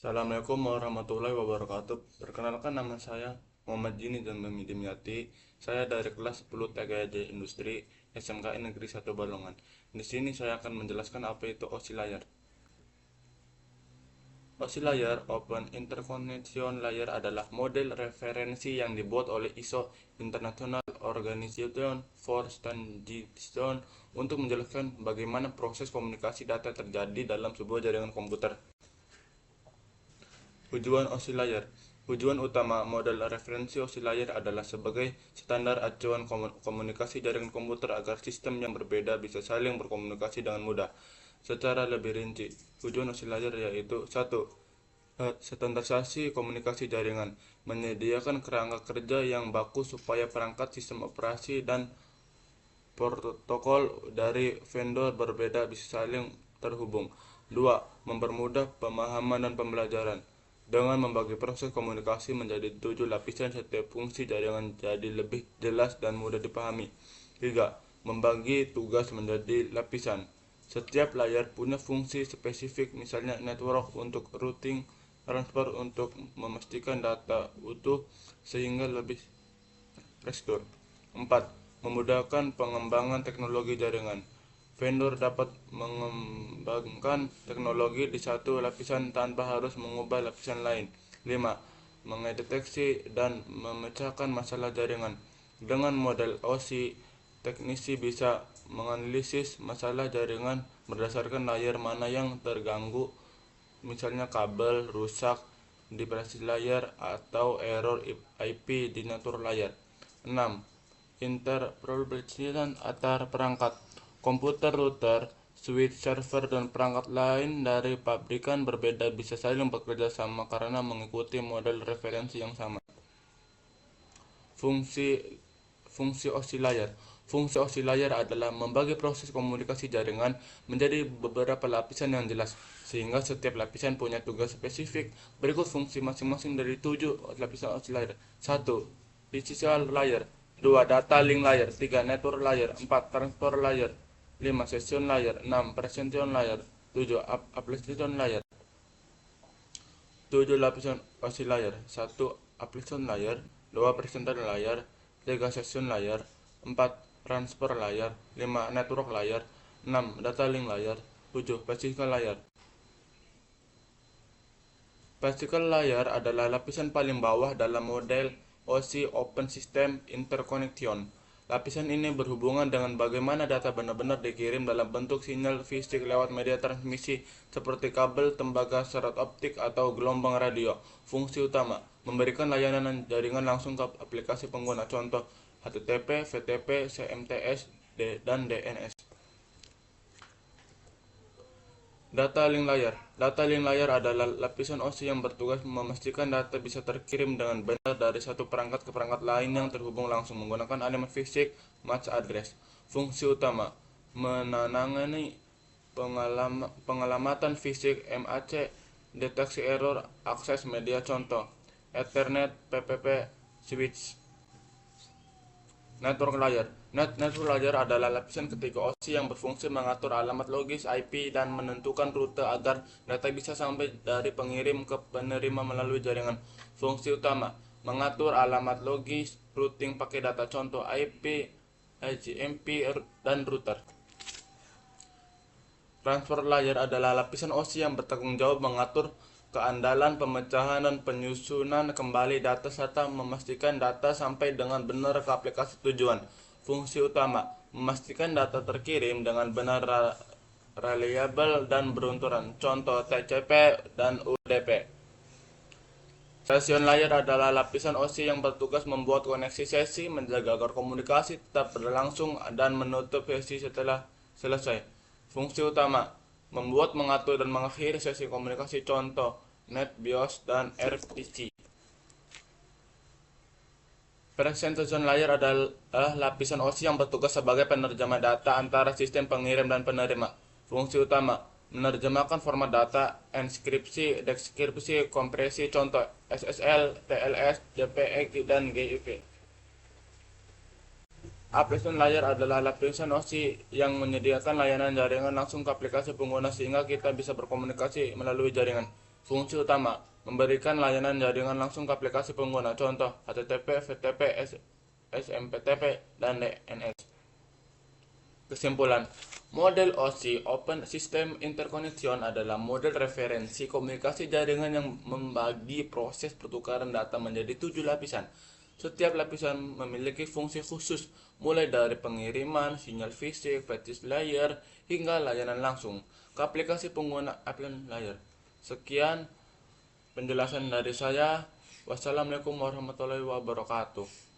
Assalamualaikum warahmatullahi wabarakatuh. Perkenalkan, nama saya Muhammad Jini dan Dimyati. Saya dari kelas 10 TKJ Industri SMKN Negeri 1 Balongan. Di sini saya akan menjelaskan apa itu OSI layar. OSI layar Open Interconnection Layer adalah model referensi yang dibuat oleh ISO International Organization for Standardization untuk menjelaskan bagaimana proses komunikasi data terjadi dalam sebuah jaringan komputer. Tujuan OSI layar. Tujuan utama model referensi OSI layar adalah sebagai standar acuan komunikasi jaringan komputer agar sistem yang berbeda bisa saling berkomunikasi dengan mudah. Secara lebih rinci, tujuan OSI layar yaitu: 1. Standarisasi komunikasi jaringan, menyediakan kerangka kerja yang baku supaya perangkat sistem operasi dan protokol dari vendor berbeda bisa saling terhubung. 2. Mempermudah pemahaman dan pembelajaran dengan membagi proses komunikasi menjadi 7 lapisan. Setiap fungsi jaringan jadi lebih jelas dan mudah dipahami. 3. Membagi tugas menjadi lapisan. Setiap layar punya fungsi spesifik, misalnya network untuk routing, transfer untuk memastikan data utuh sehingga lebih tekstur. 4. Memudahkan pengembangan teknologi jaringan. Vendor dapat mengembangkan teknologi di satu lapisan tanpa harus mengubah lapisan lain. 5. Mendeteksi dan memecahkan masalah jaringan. Dengan model OSI, teknisi bisa menganalisis masalah jaringan berdasarkan layar mana yang terganggu, misalnya kabel rusak di basis layar atau error IP di network layar. 6. Interoperability antar perangkat. Komputer, router, switch, server, dan perangkat lain dari pabrikan berbeda bisa saling bekerja sama karena mengikuti model referensi yang sama. Fungsi Fungsi OSI layar. Fungsi OSI layar adalah membagi proses komunikasi jaringan menjadi beberapa lapisan yang jelas, sehingga setiap lapisan punya tugas spesifik. Berikut fungsi masing-masing dari 7 lapisan OSI layar. 1. Physical layer. 2. Data link layer. 3. Network layer. 4. Transfer layer. 5. Session layer. 6. Presentation layer. 7. Application layer. 7 lapisan OSI layer. 1. Application layer. 2. Presentation layer. 3. Session layer. 4. Transfer layer. 5. Network layer. 6. Data link layer. 7. Physical layer. Physical layer adalah lapisan paling bawah dalam model OSI Open System Interconnection. Lapisan ini berhubungan dengan bagaimana data benar-benar dikirim dalam bentuk sinyal fisik lewat media transmisi seperti kabel, tembaga, serat optik, atau gelombang radio. Fungsi utama: memberikan layanan jaringan langsung ke aplikasi pengguna, contoh HTTP, VTP, CMTS, dan DNS. Data link layer. Data link layer adalah lapisan OSI yang bertugas memastikan data bisa terkirim dengan benar dari satu perangkat ke perangkat lain yang terhubung langsung menggunakan elemen fisik MAC address. Fungsi utama: menangani pengelamatan fisik MAC, deteksi error, akses media, contoh Ethernet, PPP, switch. Network layer. Network layer adalah lapisan ketiga OSI yang berfungsi mengatur alamat logis IP dan menentukan rute agar data bisa sampai dari pengirim ke penerima melalui jaringan. Fungsi utama: mengatur alamat logis, routing pakai data, contoh IP, IGMP, dan router. Transfer layer adalah lapisan OSI yang bertanggung jawab mengatur keandalan pemecahan dan penyusunan kembali data serta memastikan data sampai dengan benar ke aplikasi tujuan. Fungsi utama: memastikan data terkirim dengan benar, reliable, dan berunturan, contoh TCP dan UDP. Session layer adalah lapisan OSI yang bertugas membuat koneksi sesi, menjaga agar komunikasi tetap berlangsung, dan menutup sesi setelah selesai. Fungsi utama: membuat, mengatur, dan mengakhiri sesi komunikasi, contoh NetBIOS dan RPC. Presentation layer adalah lapisan OSI yang bertugas sebagai penerjemah data antara sistem pengirim dan penerima. Fungsi utama: menerjemahkan format data, enskripsi, deskripsi, kompresi, contoh SSL, TLS, JPEG, dan GIF. Application layer adalah lapisan OSI yang menyediakan layanan jaringan langsung ke aplikasi pengguna sehingga kita bisa berkomunikasi melalui jaringan. Fungsi utama, memberikan layanan jaringan langsung ke aplikasi pengguna, contoh HTTP, FTP, SMPTP, dan DNS. Kesimpulan, model OSI Open System Interconnection adalah model referensi komunikasi jaringan yang membagi proses pertukaran data menjadi 7 lapisan. Setiap lapisan memiliki fungsi khusus, mulai dari pengiriman, sinyal fisik, fetish layer, hingga layanan langsung ke aplikasi pengguna appliance layer. Sekian penjelasan dari saya. Wassalamualaikum warahmatullahi wabarakatuh.